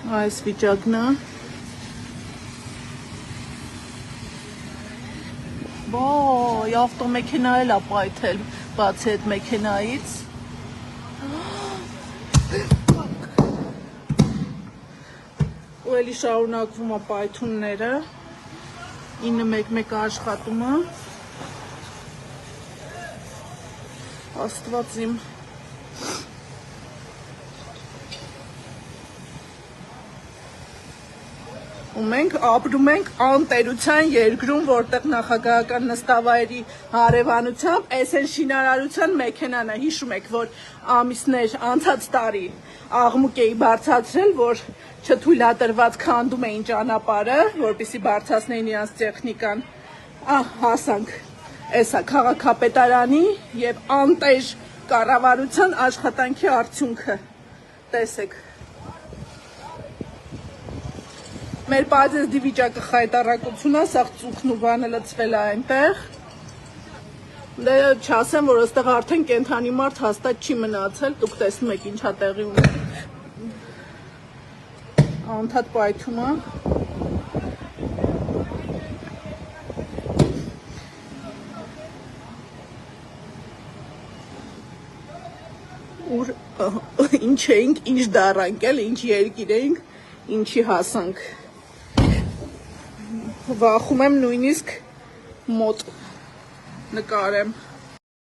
Այս վիճակն է։ Ոյ, ավտոմեքենա էլ է պայթել, բացի այդ մեքենայից։ Ու էլի շարունակվում է պայթունները։ 911 աշխատում է։ Աստված իմ։ Ու մենք ապրում ենք անտերության երկրում, որտեղ նախագահական նստավայրի հարևանությամբ այս են շինարարության մեքենան է։ Հիշում եք, որ ամիսներ անցած տարի աղմուկ էի բարձրացրել, որ չթույլատրված քանդում էին ճանապարհը, որպեսզի բարձրացնեին իրենց տեխնիկան։ Հասանք էսա քաղաքապետարանի եւ անտեր կառավարության աշխատանքի արդյունքը։ Տեսեք։ Մեր պարզեզդի վիճակը խայտառակություն է, սաղ ծուքն ու բանը լծվել է այնտեղ։ Դե չասեմ, որ այստեղ արդեն կենթանի մարդ հաստատ չի մնացել, դուք տեսնում եք ինչա տեղի ունի։ Անդադ պայթում է։ Ուր ինչ էինք, ինչ դառանք էլ, ինչ երկիր էինք, ինչի հասանք։ Վախում եմ նույնիսկ մոտ նկարեմ։